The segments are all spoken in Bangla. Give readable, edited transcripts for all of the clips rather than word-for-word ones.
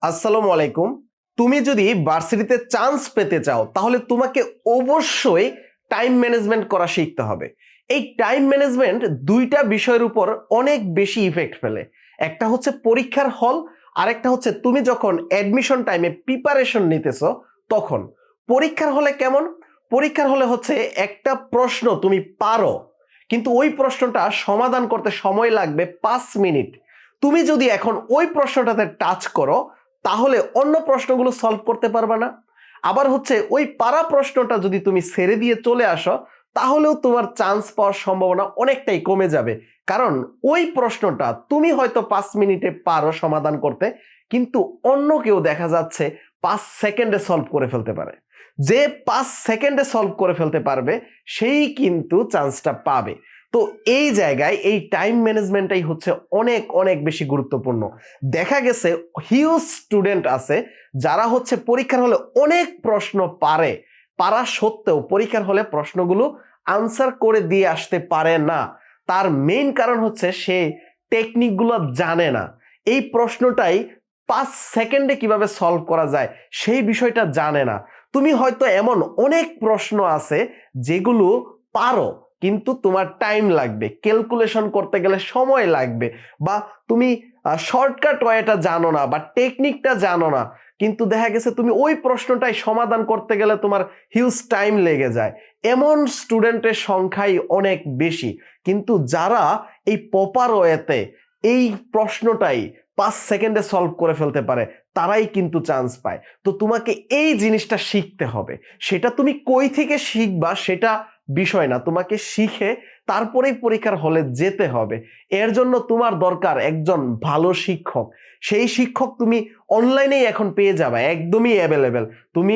আসসালামু আলাইকুম। তুমি যদি ভার্সিটিতে চান্স পেতে চাও তাহলে তোমাকে অবশ্যই টাইম ম্যানেজমেন্ট করা শিখতে হবে। এই টাইম ম্যানেজমেন্ট দুইটা বিষয়ের উপর অনেক বেশি ইফেক্ট ফেলে। একটা হচ্ছে পরীক্ষার হল, আরেকটা হচ্ছে তুমি যখন অ্যাডমিশন টাইমে প্রিপারেশন নিতেছো তখন। পরীক্ষার হলে কেমন? পরীক্ষার হলে হচ্ছে একটা প্রশ্ন তুমি পারো, কিন্তু ওই প্রশ্নটা সমাধান করতে সময় লাগবে 5 মিনিট। তুমি যদি এখন ওই প্রশ্নটাতে টাচ করো তাহলে অন্য প্রশ্নগুলো সলভ করতে পারবে না। আবার হচ্ছে ওই পারা প্রশ্নটা যদি তুমি ছেড়ে দিয়ে চলে আসো তাহলেও তোমার চান্স পাওয়ার সম্ভাবনা অনেকটাই কমে যাবে, কারণ ওই প্রশ্নটা তুমি হয়তো 5 মিনিটে পারো সমাধান করতে, কিন্তু অন্য কেউ দেখা যাচ্ছে 5 সেকেন্ডে সলভ করে ফেলতে পারে। যে 5 সেকেন্ডে সলভ করে ফেলতে পারবে সেই কিন্তু চান্সটা পাবে। তো এই জায়গায় এই টাইম ম্যানেজমেন্টটাই হচ্ছে অনেক অনেক বেশি গুরুত্বপূর্ণ। দেখা গেছে হিউজ স্টুডেন্ট আছে যারা হচ্ছে পরীক্ষার হলে অনেক প্রশ্ন পারা সত্ত্বেও পরীক্ষার হলে প্রশ্নগুলো আনসার করে দিয়ে আসতে পারে না। তার মেইন কারণ হচ্ছে সে টেকনিকগুলো জানে না। এই প্রশ্নটাই 5 সেকেন্ডে কিভাবে সলভ করা যায় সেই বিষয়টা জানে না। তুমি হয়তো এমন অনেক প্রশ্ন আছে যেগুলো পারো, কিন্তু তোমার টাইম লাগবে, ক্যালকুলেশন করতে গেলে সময় লাগবে, বা তুমি শর্টকাট ওয়েটা জানো না বা টেকনিকটা জানো না, কিন্তু দেখা গেছে তুমি ওই প্রশ্নটাই সমাধান করতে গেলে তোমার হিউজ টাইম লেগে যায়। এমন স্টুডেন্টের সংখ্যাই অনেক বেশি, কিন্তু যারা এই প্রপার ওয়েতে এই প্রশ্নটাই 5 সেকেন্ডে সলভ করে ফেলতে পারে তারাই কিন্তু চান্স পায়। তো তোমাকে এই জিনিসটা শিখতে হবে। সেটা তুমি কই থেকে শিখবা সেটা বিষয় না, তোমাকে শিখে তারপরেই পরীক্ষার হলে যেতে হবে। এর জন্য তোমার দরকার একজন ভালো শিক্ষক। সেই শিক্ষক তুমি অনলাইনেই এখন পেয়ে যাবে, একদমই অ্যাভেলেবেল। তুমি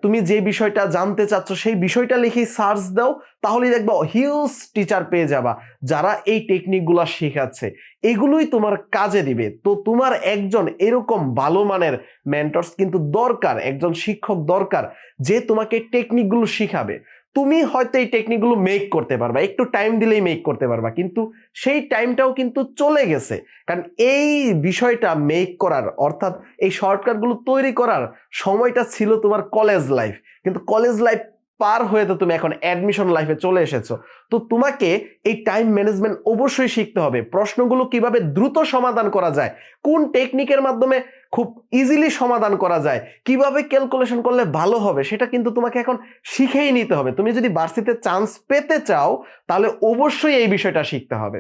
তুমি যে বিষয়টা জানতে চাচ্ছ সেই বিষয়টা লিখে সার্চ দাও, তাহলেই দেখবা হিউজ টিচার পেয়ে যাবা যারা এই টেকনিকগুলো শেখাচ্ছে। এগুলোই তোমার কাজে দিবে। তো তোমার একজন এরকম ভালো মানের মেন্টরস কিন্তু দরকার, একজন শিক্ষক দরকার যে তোমাকে টেকনিকগুলো শিখাবে। তুমি হয়তো এই টেকনিকগুলো মেক করতে পারবা, একটু টাইম দিলেই মেক করতে পারবা, কিন্তু সেই টাইমটাও কিন্তু চলে গেছে। কারণ এই বিষয়টা মেক করার, অর্থাৎ এই শর্টকাটগুলো তৈরি করার সময়টা ছিল তোমার কলেজ লাইফ, কিন্তু কলেজ লাইফ পার হয়ে তো তুমি এখন অ্যাডমিশন লাইফে চলে এসেছো। তো তোমাকে এই টাইম ম্যানেজমেন্ট অবশ্যই শিখতে হবে। প্রশ্নগুলো কিভাবে দ্রুত সমাধান করা যায়, কোন টেকনিকের মাধ্যমে খুব ইজিলি সমাধান করা যায়, কিভাবে ক্যালকুলেশন করলে ভালো হবে, সেটা কিন্তু তোমাকে এখন শিখেই নিতে হবে। তুমি যদি ভার্সিটিতে চান্স পেতে চাও তাহলে অবশ্যই এই বিষয়টা শিখতে হবে।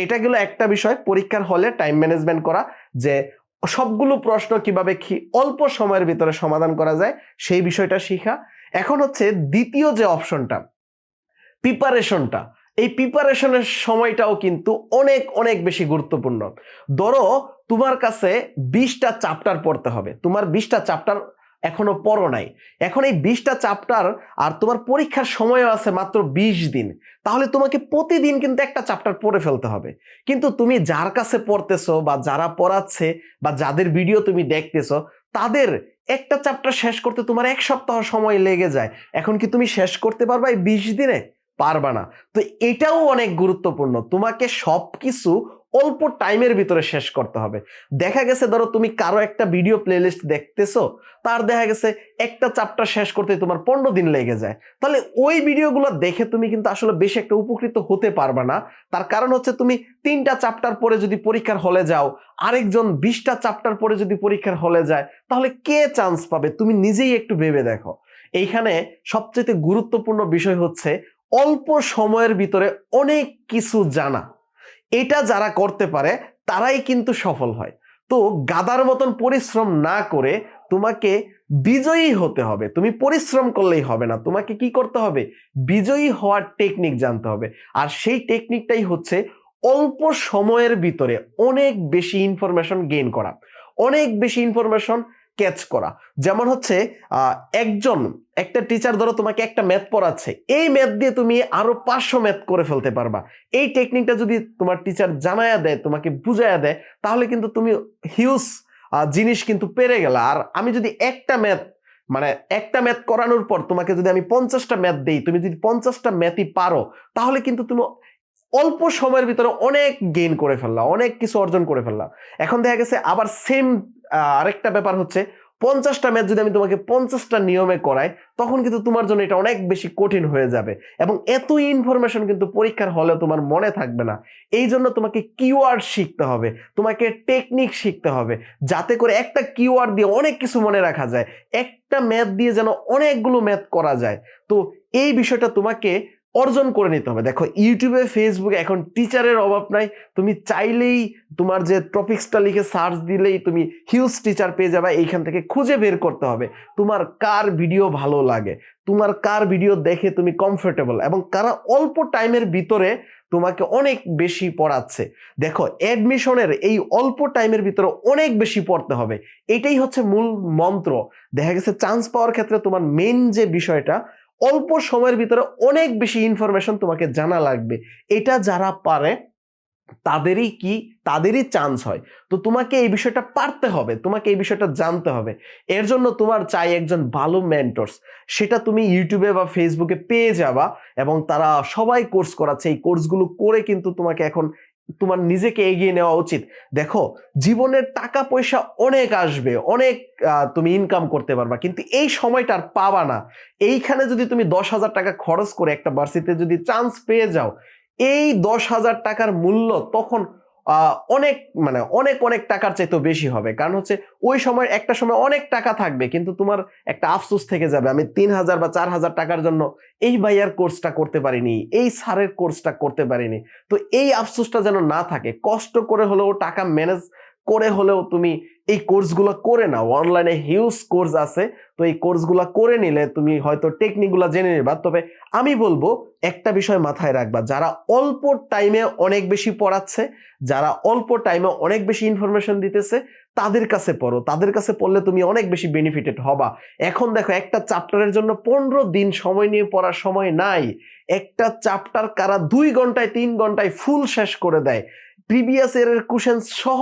এটা গেল একটা বিষয়, পরীক্ষার হলে টাইম ম্যানেজমেন্ট করা, যে সবগুলো প্রশ্ন কিভাবে অল্প সময়ের ভিতরে সমাধান করা যায় সেই বিষয়টা শিখা। এখন হচ্ছে দ্বিতীয় যে অপশনটা, প্রিপারেশনটা। এই প্রিপারেশনের সময়টাও কিন্তু অনেক অনেক বেশি গুরুত্বপূর্ণ। ধরো তোমার কাছে 20টা চ্যাপ্টার পড়তে হবে, তোমার 20টা চ্যাপ্টার এখনো পড়ো নাই। এখন এই 20টা চ্যাপ্টার আর তোমার পরীক্ষার সময়ও আছে মাত্র 20 দিন, তাহলে তোমাকে প্রতিদিন কিন্তু একটা চ্যাপ্টার পড়ে ফেলতে হবে। কিন্তু তুমি যার কাছে পড়তেছো বা যারা পড়াচ্ছে বা যাদের ভিডিও তুমি দেখতেছো, তাদের একটা চ্যাপ্টার শেষ করতে তোমার 1 সপ্তাহ সময় লেগে যায়। এখন কি তুমি শেষ করতে পারবা এই 20 দিনে? পারবা না। তো এটাও অনেক গুরুত্বপূর্ণ, তোমাকে সবকিছু অল্প টাইমের ভিতরে শেষ করতে হবে। দেখা গেছে ধরো তুমি কারো একটা ভিডিও প্লেলিস্ট দেখতেছো, তার দেখা গেছে একটা চ্যাপ্টার শেষ করতে তোমার 15 দিন লেগে যায়, তাহলে ওই ভিডিওগুলো দেখে তুমি কিন্তু আসলে বেশি একটা উপকৃত হতে পারবা না। তার কারণ হচ্ছে তুমি 3টা চ্যাপ্টার পরে যদি পরীক্ষার হলে যাও, আরেকজন 20টা চ্যাপ্টার পরে যদি পরীক্ষার হলে যায়, তাহলে কে চান্স পাবে? তুমি নিজেই একটু ভেবে দেখো। এইখানে সবচেয়ে গুরুত্বপূর্ণ বিষয় হচ্ছে অল্প সময়ের ভিতরে অনেক কিছু জানা। এটা যারা করতে পারে তারাই কিন্তু সফল হয়। তো গাধার মতন পরিশ্রম না করে তোমাকে বিজয়ী হতে হবে। তুমি পরিশ্রম করলেই হবে না, তোমাকে কি করতে হবে? বিজয়ী হওয়ার টেকনিক জানতে হবে। আর সেই টেকনিকটাই হচ্ছে অল্প সময়ের ভিতরে অনেক বেশি ইনফরমেশন গেইন করা, অনেক বেশি ইনফরমেশন ক্যাচ করা। যেমন হচ্ছে একটা টিচার ধরো তোমাকে একটা ম্যাথ পড়াচ্ছে, এই ম্যাথ দিয়ে তুমি আরো 500 ম্যাথ করে ফেলতে পারবা। এই টেকনিকটা যদি তোমার টিচার জানায়া দেয়, তোমাকে বুঝাইয়া দেয়, তাহলে কিন্তু তুমি হিউজ জিনিস কিন্তু পেরে গেলা। আর আমি যদি একটা ম্যাথ করানোর পর তোমাকে যদি আমি 50টা ম্যাথ দেই, তুমি যদি 50টা ম্যাথই পারো, তাহলে কিন্তু তুমি অল্প সময়ের ভিতরে অনেক গেইন করে ফেললাম, অনেক কিছু অর্জন করে ফেললাম। এখন দেখা গেছে আবার সেম আরেকটা ব্যাপার হচ্ছে 50টা ম্যাথ যদি আমি তোমাকে 50টা নিয়মে করাই, তখন কিন্তু তোমার জন্য এটা অনেক বেশি কঠিন হয়ে যাবে এবং এত ইনফরমেশন কিন্তু পরীক্ষার হলে তোমার মনে থাকবে না। এই জন্য তোমাকে কিওয়ার্ড শিখতে হবে, তোমাকে টেকনিক শিখতে হবে, যাতে করে একটা কিওয়ার্ড দিয়ে অনেক কিছু মনে রাখা যায়, একটা ম্যাথ দিয়ে যেন অনেকগুলো ম্যাথ করা যায়। তো এই বিষয়টা তোমাকে অর্জন করে নিতে হবে। দেখো ইউটিউবে ফেসবুকে এখন টিচারের অভাব নাই, তুমি চাইলেই তোমার যে টপিকসটা লিখে সার্চ দিলেই তুমি হিউজ টিচার পেয়ে যাবে। এইখান থেকে খুঁজে বের করতে হবে তোমার কার ভিডিও ভালো লাগে, তোমার কার ভিডিও দেখে তুমি কমফোর্টেবল, এবং কারা অল্প টাইমের ভিতরে তোমাকে অনেক বেশি পড়াচ্ছে। দেখো অ্যাডমিশনের এই অল্প টাইমের ভিতরে অনেক বেশি পড়তে হবে, এটাই হচ্ছে মূল মন্ত্র। দেখা গেছে চান্স পাওয়ার ক্ষেত্রে তোমার মেইন যে বিষয়টা, অল্প সময়ের ভিতরে অনেক বেশি ইনফরমেশন তোমাকে জানা লাগবে। এটা যারা পারে তাদেরই চান্স হয়। তো তোমাকে এই বিষয়টা পারতে হবে, তোমাকে এই বিষয়টা জানতে হবে। এর জন্য তোমার চাই একজন ভালো মেন্টরস, সেটা তুমি ইউটিউবে বা ফেসবুকে পেয়ে যাবা, এবং তারা সবাই কোর্স করাচ্ছে। এই কোর্সগুলো করে কিন্তু তোমাকে এখন তোমার নিজেকে এগিয়ে নেওয়া উচিত। দেখো জীবনের টাকা পয়সা অনেক আসবে, অনেক তুমি ইনকাম করতে পারবা, কিন্তু এই সময়টা আর পাবা না। এইখানে যদি তুমি 10,000 টাকা খরচ করে একটা ভার্সিটিতে যদি চান্স পেয়ে যাও, এই 10,000 টাকার মূল্য তখন অনেক অনেক অনেক টাকার চাইতে বেশি হবে। কারণ হচ্ছে ওই সময় একটা সময় অনেক টাকা থাকবে, কিন্তু তোমার একটা আফসোস থেকে যাবে, আমি 3,000 বা 4,000 টাকার জন্য এই ভাইয়ার কোর্সটা করতে পারিনি, এই স্যারের কোর্সটা করতে পারিনি। তো এই আফসোসটা যেন না থাকে, কষ্ট করে হলেও টাকা ম্যানেজ করে হলেও তুমি এই কোর্সগুলো করে নাও। অনলাইনে হিউজ কোর্স আছে, তো এই কোর্সগুলো করে নিলে তুমি হয়তো টেকনিকগুলো জেনে নিবা। তবে আমি বলবো একটা বিষয় মাথায় রাখবা, যারা অল্প টাইমে অনেক বেশি পড়াচ্ছে, যারা অল্প টাইমে অনেক বেশি ইনফরমেশন দিতেছে, তাদের কাছে পড়ো। তাদের কাছে পড়লে তুমি অনেক বেশি বেনিফিটেড হবা। এখন দেখো একটা চ্যাপ্টারের জন্য 15 দিন সময় নিয়ে পড়ার সময় নাই। একটা চ্যাপ্টার কারা 2 ঘন্টায় 3 ঘন্টায় ফুল শেষ করে দেয়, প্রিভিয়াস ইয়ারের কোশ্চেন সহ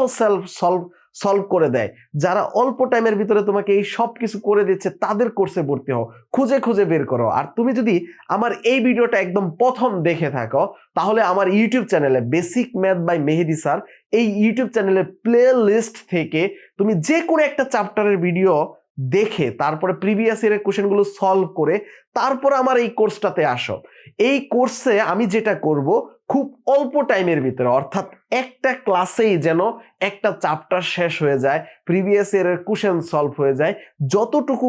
সলভ করে দেয়। যারা অল্প টাইমের ভিতরে তোমাকে এই সব কিছু করে দিচ্ছে, তাদের কোর্সে ভর্তি হও, খুঁজে খুঁজে বের করো। আর তুমি যদি আমার এই ভিডিওটা একদম প্রথম দেখে থাকো, তাহলে আমার ইউটিউব চ্যানেলে basic math by Mehedi sir, এই ইউটিউব চ্যানেলের প্লে লিস্ট থেকে তুমি যে কোনো একটা চ্যাপ্টারের ভিডিও দেখে তারপরে প্রিভিয়াস ইয়ারের কোশ্চেনগুলো সলভ করে তারপর আমার এই কোর্সটাতে আসো। এই কোর্সে আমি যেটা করব, খুব অল্প টাইমের ভিতরে, অর্থাৎ একটা ক্লাসেই যেন একটা চ্যাপ্টার শেষ হয়ে যায়, প্রিভিয়াস ইয়ারের কোশ্চেন সলভ হয়ে যায়, যতটুকু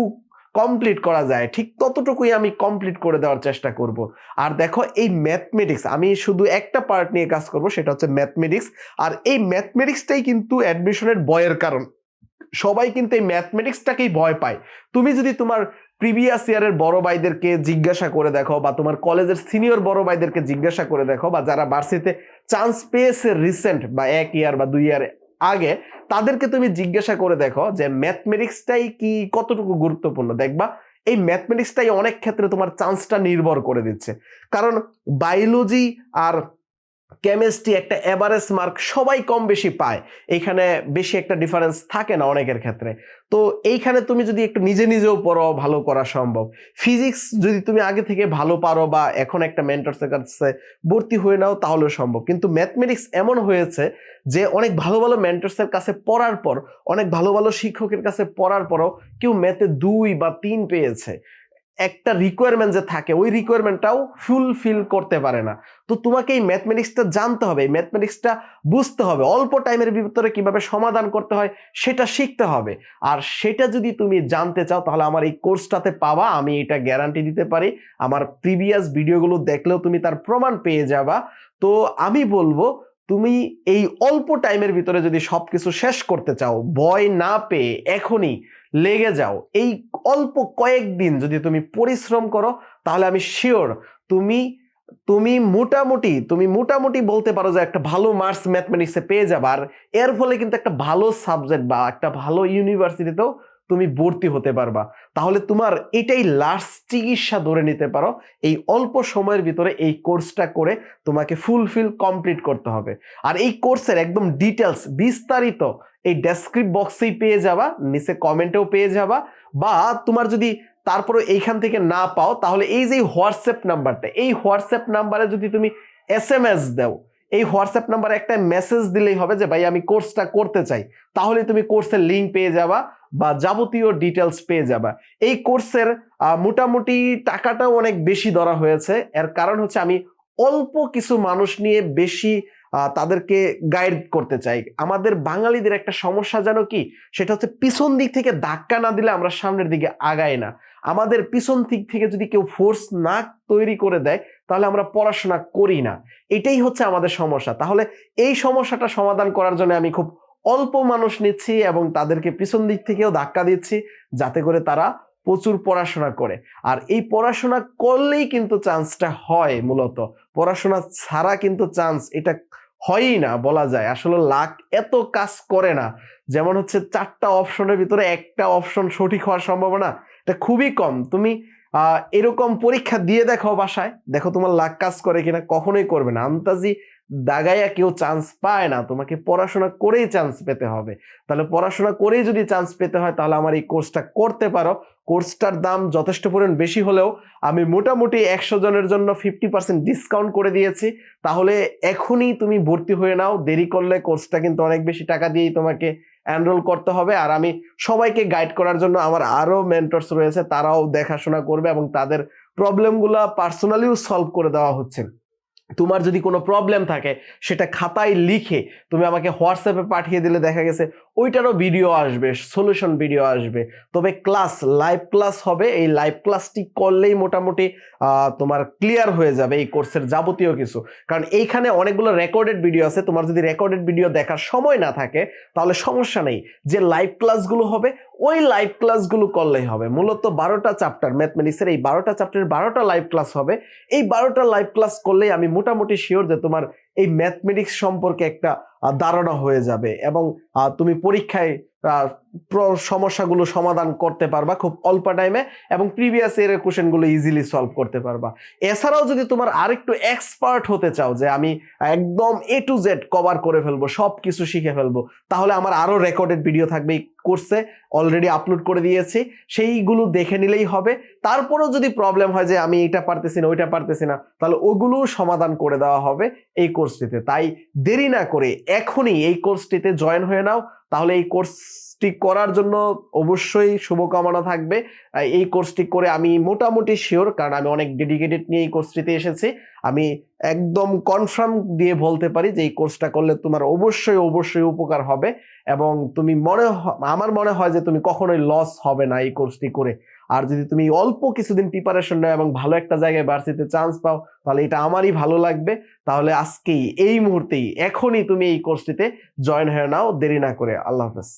কমপ্লিট করা যায় ঠিক ততটুকুই আমি কমপ্লিট করে দেওয়ার চেষ্টা করব। আর দেখো এই ম্যাথমেটিক্স আমি শুধু একটা পার্ট নিয়ে কাজ করব, সেটা হচ্ছে ম্যাথমেটিক্স। আর এই ম্যাথমেটিক্সটাই কিন্তু অ্যাডমিশনের ভয়ের কারণ। সবাই কিন্তু এই ম্যাথমেটিক্সটাকেই ভয় পায়। তুমি যদি তোমার প্রিভিয়াস ইয়ারের বড় ভাইদেরকে জিজ্ঞাসা করে দেখো, বা তোমার কলেজের সিনিয়র বড় ভাইদেরকে জিজ্ঞাসা করে দেখো, বা যারা ভার্সিটিতে চান্স পেয়েছে রিসেন্ট বা 1 ইয়ার বা 2 ইয়ার আগে, তাদেরকে তুমি জিজ্ঞাসা করে দেখো যে ম্যাথমেটিক্সটাই কি কতটুকু গুরুত্বপূর্ণ। দেখবা এই ম্যাথমেটিক্সটাই অনেক ক্ষেত্রে তোমার চান্সটা নির্ভর করে দিচ্ছে। কারণ বায়োলজি আর কেমিস্ট্রি একটা এভারেজ মার্ক সবাই কম বেশি পায়, এইখানে বেশি একটা ডিফারেন্স থাকে না অনেকের ক্ষেত্রে। তো এইখানে তুমি যদি একটু নিজে নিজেও পড়ো, ভালো করা সম্ভব। ফিজিক্স যদি তুমি আগে থেকে ভালো পারো বা এখন একটা মেন্টরসের কাছে ভর্তি হয়ে নাও, তাহলেও সম্ভব। কিন্তু ম্যাথমেটিক্স এমন হয়েছে যে অনেক ভালো ভালো মেন্টরসের কাছে পড়ার পর, অনেক ভালো ভালো শিক্ষকের কাছে পড়ার পরও কেউ ম্যাথে 2 বা 3 পেয়েছে। একটা রিকোয়ারমেন্ট যে থাকে, ওই রিকোয়ারমেন্টটাও ফুলফিল করতে পারে না। তো তোমাকে এই ম্যাথমেটিক্সটা জানতে হবে, এই ম্যাথমেটিক্সটা বুঝতে হবে, অল্প টাইমের ভিতরে কিভাবে সমাধান করতে হয় সেটা শিখতে হবে। আর সেটা যদি তুমি জানতে চাও, তাহলে আমার এই কোর্সটাতে পাবা, আমি এটা গ্যারান্টি দিতে পারি। আমার প্রিভিয়াস ভিডিওগুলো দেখলেও তুমি তার প্রমাণ পেয়ে যাবা। তো আমি বলবো, তুমি এই অল্প টাইমের ভিতরে যদি সবকিছু শেষ করতে চাও, ভয় না পেয়ে এখনই লেগে যাও। এই অল্প কয়েকদিন যদি তুমি পরিশ্রম করো, তাহলে আমি শিওর তুমি মোটামুটি বলতে পারো যে একটা ভালো মার্কস ম্যাথমেটিক্সে পেয়ে যাবে। আর এর ফলে কিন্তু একটা ভালো সাবজেক্ট বা একটা ভালো ইউনিভার্সিটিতেও তুমি ভর্তি হতে পারবা। তাহলে তোমার এটাই লাস্ট চিকিৎসা ধরে নিতে পারো। এই অল্প সময়ের ভিতরে এই কোর্সটা করে তোমাকে ফুলফিল কমপ্লিট করতে হবে। আর এই কোর্সের একদম ডিটেলস বিস্তারিত এই ডেসক্রিপ বক্সেই পেয়ে যাবা, নিচে কমেন্টেও পেয়ে যাবা। বা তোমার যদি তারপরে এইখান থেকে না পাও, তাহলে এই যে হোয়াটসঅ্যাপ নাম্বারটা, এই হোয়াটসঅ্যাপ নাম্বারে যদি তুমি SMS দাও, এই হোয়াটসঅ্যাপ নাম্বারে একটা মেসেজ দিলেই হবে যে ভাই আমি কোর্সটা করতে চাই, তাহলে তুমি কোর্সের লিঙ্ক পেয়ে যাবা বা যাবতীয় ডিটেলস পেয়ে যাবা। এই কোর্সের মোটামুটি টাকাটাও অনেক বেশি ধরা হয়েছে, এর কারণ হচ্ছে আমি অল্প কিছু মানুষ নিয়ে বেশি তাদেরকে গাইড করতে চাই। আমাদের বাঙালিদের একটা সমস্যা জানো কি, সেটা হচ্ছে পিছন দিক থেকে ধাক্কা না দিলে আমরা সামনের দিকে আগাই না। আমাদের পিছন দিক থেকে যদি কেউ ফোর্স না তৈরি করে দেয় তাহলে আমরা পড়াশোনা করি না, এটাই হচ্ছে আমাদের সমস্যা। তাহলে এই সমস্যাটা সমাধান করার জন্য আমি খুব অল্প মানুষ নিচ্ছি এবং তাদেরকে পিছন দিক থেকেও ধাক্কা দিচ্ছি যাতে করে তারা প্রচুর পড়াশোনা করে। আর এই পড়াশোনা করলেই কিন্তু চান্সটা হয়, মূলত পড়াশোনা ছাড়া কিন্তু চান্স এটা হয়ই না বলা যায়। আসলে লাক এত কাজ করে না, যেমন হচ্ছে 4টা অপশনের ভিতরে একটা অপশন সঠিক হওয়ার সম্ভাবনা এটা খুবই কম। তুমি এরকম পরীক্ষা দিয়ে দেখো বাসায়, দেখো তোমার লাক কাজ করে কিনা, কখনোই করবে না। আন্তাজি দাগাইয়া কেউ চান্স পায় না, তোমাকে পড়াশোনা করেই চান্স পেতে হবে। তাহলে পড়াশোনা করেই যদি চান্স পেতে হয় তাহলে আমার এই কোর্সটা করতে পারো। কোর্সটার দাম যথেষ্ট পরিমাণ বেশি হলেও আমি মোটামুটি 100 জনের জন্য 50% ডিসকাউন্ট করে দিয়েছি। তাহলে এখনই তুমি ভর্তি হয়ে নাও, দেরি করলে কোর্সটা কিন্তু অনেক বেশি টাকা দিয়েই তোমাকে এনরোল করতে হবে। আর আমি সবাইকে গাইড করার জন্য আমার আরো মেন্টরস রয়েছে, তারাও দেখাশোনা করবে এবং তাদের প্রবলেমগুলো পার্সোনালিও সলভ করে দেওয়া হচ্ছে। তোমার যদি কোনো প্রবলেম থাকে সেটা খাতায় লিখে তুমি আমাকে হোয়াটসঅ্যাপে পাঠিয়ে দিলে দেখা গেছে ওইটারও ভিডিও আসবে, সলিউশন ভিডিও আসবে। তবে ক্লাস লাইভ ক্লাস হবে, এই লাইভ ক্লাসটি করলেই মোটামুটি তোমার ক্লিয়ার হয়ে যাবে এই কোর্সের যাবতীয় কিছু। কারণ এইখানে অনেকগুলো রেকর্ডেড ভিডিও আছে, তোমার যদি রেকর্ডেড ভিডিও দেখার সময় না থাকে তাহলে সমস্যা নেই, যে লাইভ ক্লাসগুলো হবে ওই লাইভ ক্লাসগুলো করলেই হবে। মূলত 12টা চ্যাপ্টার ম্যাথমেটিক্সের, এই 12টা চ্যাপ্টারের 12টা লাইভ ক্লাস হবে। এই 12টা লাইভ ক্লাস করলেই আমি মোটামুটি শিওর যে তোমার এই ম্যাথমেটিক্স সম্পর্কে একটা ধারণা হয়ে যাবে এবং তুমি পরীক্ষায় সমস্যাগুলো সমাধান করতে পারবা খুব অল্প টাইমে এবং প্রিভিয়াস ইয়ারের কোশ্চেনগুলো ইজিলি সলভ করতে পারবা। এছাড়াও যদি তোমার আরেকটু এক্সপার্ট হতে চাও যে আমি একদম A to Z কভার করে ফেলবো, সব কিছু শিখে ফেলবো, তাহলে আমার আরো রেকর্ডেড ভিডিও থাকবে এই কোর্সে, অলরেডি আপলোড করে দিয়েছি, সেইগুলো দেখে নিলেই হবে। তারপরেও যদি প্রবলেম হয় যে আমি এটা পারতেছি না ওইটা পারতেছি না, তাহলে ওগুলো সমাধান করে দেওয়া হবে এই কোর্সটিতে। তাই দেরি না করে এখনই এই কোর্সটিতে জয়েন হয়ে নাও, তাহলে এই কোর্সটি করার জন্য অবশ্যই শুভকামনা থাকবে। এই কোর্সটি করে আমি মোটামুটি শিওর, কারণ আমি অনেক ডেডিকেটেড নিয়ে এই কোর্সটিতে এসেছি, আমি একদম কনফার্ম দিয়ে বলতে পারি যে এই কোর্সটা করলে তোমার অবশ্যই অবশ্যই উপকার হবে এবং তুমি আমার মনে হয় যে তুমি কখনোই লস হবে না এই কোর্সটি করে। আর যদি তুমি অল্প কিছুদিন প্রিপারেশন নাও এবং ভালো একটা জায়গায় ভার্সিটিতে চান্স পাও তাহলে এটা আমারই ভালো লাগবে। তাহলে আজকেই এই মুহূর্তেই এখনই তুমি এই কোর্সটিতে জয়েন হয়ে নাও, দেরি না করে। আল্লাহ হাফেজ।